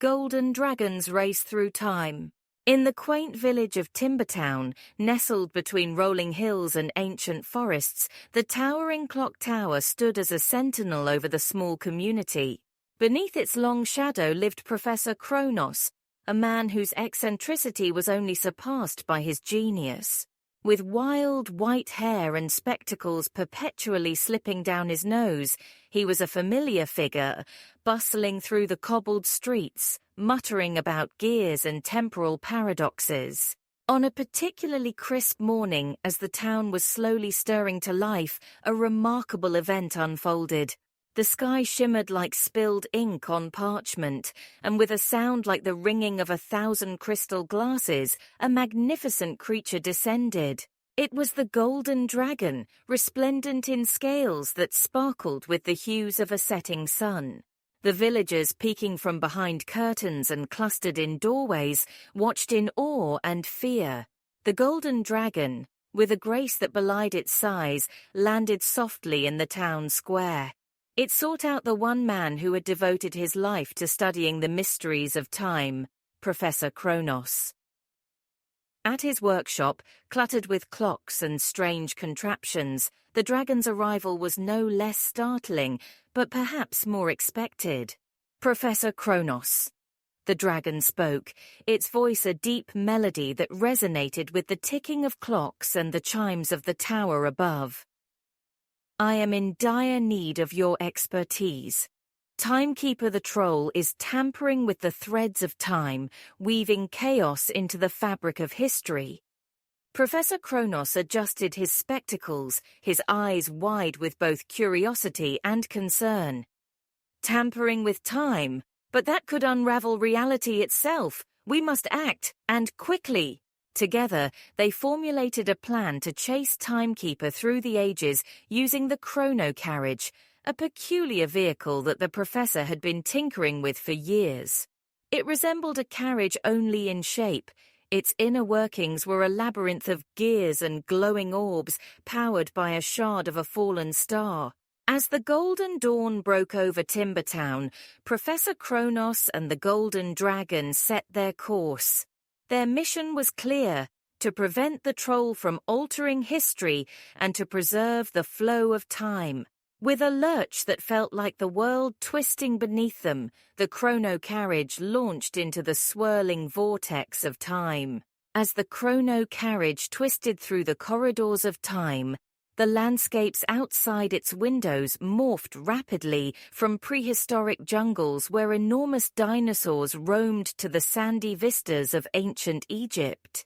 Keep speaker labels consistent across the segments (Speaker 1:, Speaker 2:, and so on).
Speaker 1: golden dragons race through time. In the quaint village of Timbertown, nestled between rolling hills and ancient forests, the towering clock tower stood as a sentinel over the small community. Beneath its long shadow lived Professor Chronos, a man whose eccentricity was only surpassed by his genius. With wild white hair and spectacles perpetually slipping down his nose, he was a familiar figure, bustling through the cobbled streets, muttering about gears and temporal paradoxes. On a particularly crisp morning, as the town was slowly stirring to life, a remarkable event unfolded. The sky shimmered like spilled ink on parchment, and with a sound like the ringing of 1,000 crystal glasses, a magnificent creature descended. It was the golden dragon, resplendent in scales that sparkled with the hues of a setting sun. The villagers, peeking from behind curtains and clustered in doorways, watched in awe and fear. The golden dragon, with a grace that belied its size, landed softly in the town square. It sought out the one man who had devoted his life to studying the mysteries of time, Professor Chronos. At his workshop, cluttered with clocks and strange contraptions, the dragon's arrival was no less startling, but perhaps more expected. "Professor Chronos," the dragon spoke, its voice a deep melody that resonated with the ticking of clocks and the chimes of the tower above. "I am in dire need of your expertise. Timekeeper the Troll is tampering with the threads of time, weaving chaos into the fabric of history." Professor Chronos adjusted his spectacles, his eyes wide with both curiosity and concern. "Tampering with time? But that could unravel reality itself. We must act, and quickly." Together, they formulated a plan to chase Timekeeper through the ages using the chrono carriage, a peculiar vehicle that the professor had been tinkering with for years. It resembled a carriage only in shape. Its inner workings were a labyrinth of gears and glowing orbs powered by a shard of a fallen star. As the golden dawn broke over Timbertown, Professor Chronos and the golden dragon set their course. Their mission was clear: to prevent the troll from altering history and to preserve the flow of time. With a lurch that felt like the world twisting beneath them, the chrono carriage launched into the swirling vortex of time. As the chrono carriage twisted through the corridors of time, the landscapes outside its windows morphed rapidly, from prehistoric jungles where enormous dinosaurs roamed to the sandy vistas of ancient Egypt.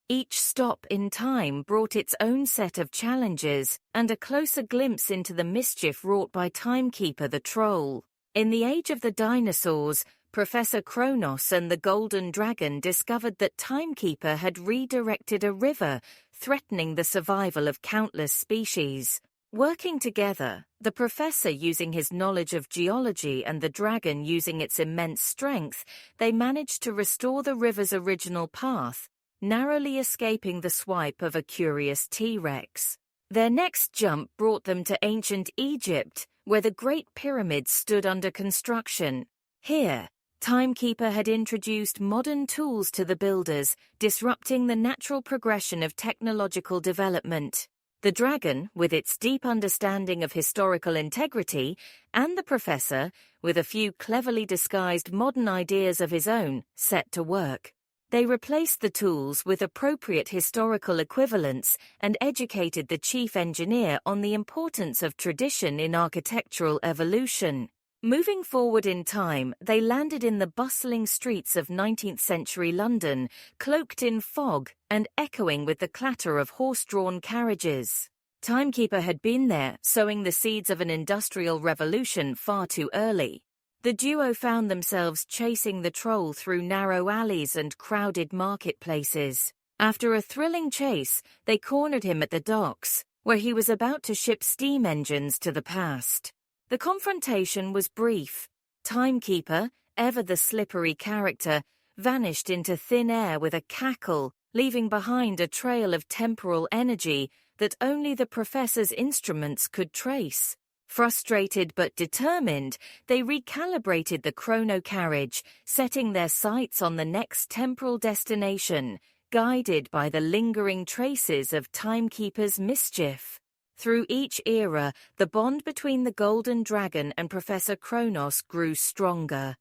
Speaker 1: Each stop in time brought its own set of challenges and a closer glimpse into the mischief wrought by Timekeeper the Troll. In the age of the dinosaurs, Professor Chronos and the Golden Dragon discovered that Timekeeper had redirected a river, threatening the survival of countless species. Working together, the professor using his knowledge of geology and the dragon using its immense strength, they managed to restore the river's original path, narrowly escaping the swipe of a curious T-Rex. Their next jump brought them to ancient Egypt, where the Great Pyramids stood under construction. Here, Timekeeper had introduced modern tools to the builders, disrupting the natural progression of technological development. The dragon, with its deep understanding of historical integrity, and the professor, with a few cleverly disguised modern ideas of his own, set to work. They replaced the tools with appropriate historical equivalents and educated the chief engineer on the importance of tradition in architectural evolution. Moving forward in time, they landed in the bustling streets of 19th-century London, cloaked in fog and echoing with the clatter of horse-drawn carriages. Timekeeper had been there, sowing the seeds of an industrial revolution far too early. The duo found themselves chasing the troll through narrow alleys and crowded marketplaces. After a thrilling chase, they cornered him at the docks, where he was about to ship steam engines to the past. The confrontation was brief. Timekeeper, ever the slippery character, vanished into thin air with a cackle, leaving behind a trail of temporal energy that only the professor's instruments could trace. Frustrated but determined, they recalibrated the chrono carriage, setting their sights on the next temporal destination, guided by the lingering traces of Timekeeper's mischief. Through each era, the bond between the Golden Dragon and Professor Chronos grew stronger.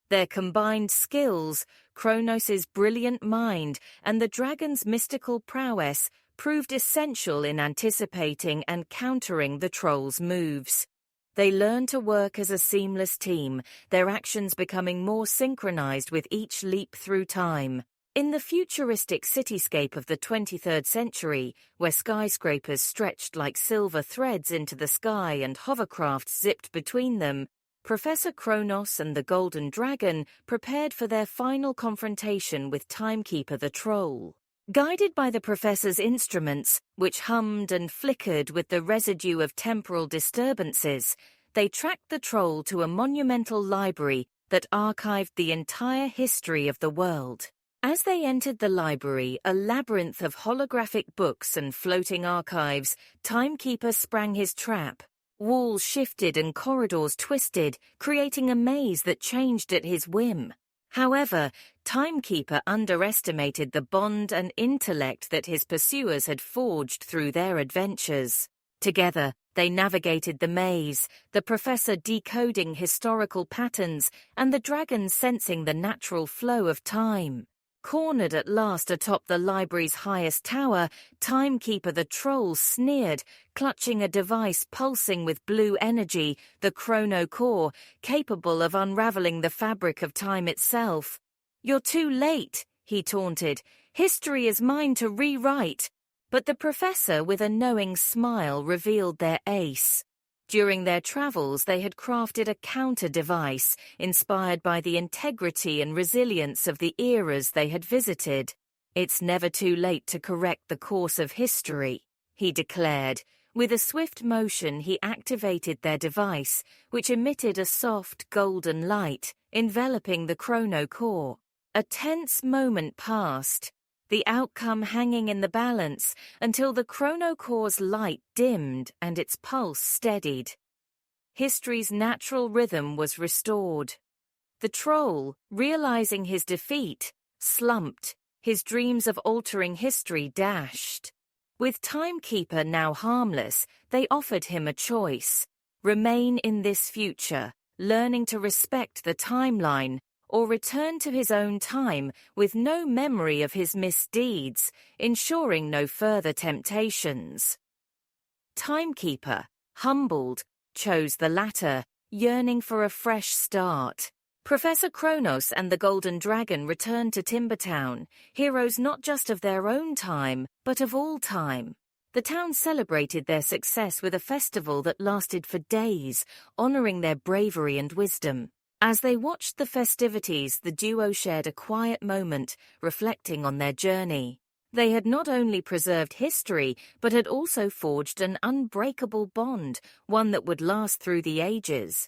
Speaker 1: Their combined skills, Chronos's brilliant mind, and the dragon's mystical prowess proved essential in anticipating and countering the troll's moves. They learned to work as a seamless team, their actions becoming more synchronized with each leap through time. In the futuristic cityscape of the 23rd century, where skyscrapers stretched like silver threads into the sky and hovercrafts zipped between them, Professor Chronos and the Golden Dragon prepared for their final confrontation with Timekeeper the Troll. Guided by the professor's instruments, which hummed and flickered with the residue of temporal disturbances, they tracked the troll to a monumental library that archived the entire history of the world. As they entered the library, a labyrinth of holographic books and floating archives, Timekeeper sprang his trap. Walls shifted and corridors twisted, creating a maze that changed at his whim. However, Timekeeper underestimated the bond and intellect that his pursuers had forged through their adventures. Together, they navigated the maze, the professor decoding historical patterns and the dragon sensing the natural flow of time. Cornered at last atop the library's highest tower, Timekeeper the Troll sneered, clutching a device pulsing with blue energy, the chrono core, capable of unraveling the fabric of time itself. "You're too late," he taunted. "History is mine to rewrite." But the professor, with a knowing smile, revealed their ace. During their travels, they had crafted a counter-device inspired by the integrity and resilience of the eras they had visited. "It's never too late to correct the course of history," he declared. With a swift motion, he activated their device, which emitted a soft, golden light, enveloping the chrono core. A tense moment passed, the outcome hanging in the balance until the chrono core's light dimmed and its pulse steadied. History's natural rhythm was restored. The troll, realizing his defeat, slumped, his dreams of altering history dashed. With Timekeeper now harmless, they offered him a choice: remain in this future, learning to respect the timeline, or return to his own time with no memory of his misdeeds, ensuring no further temptations. Timekeeper, humbled, chose the latter, yearning for a fresh start. Professor Chronos and the Golden Dragon returned to Timbertown, heroes not just of their own time, but of all time. The town celebrated their success with a festival that lasted for days, honoring their bravery and wisdom. As they watched the festivities, the duo shared a quiet moment, reflecting on their journey. They had not only preserved history, but had also forged an unbreakable bond, one that would last through the ages.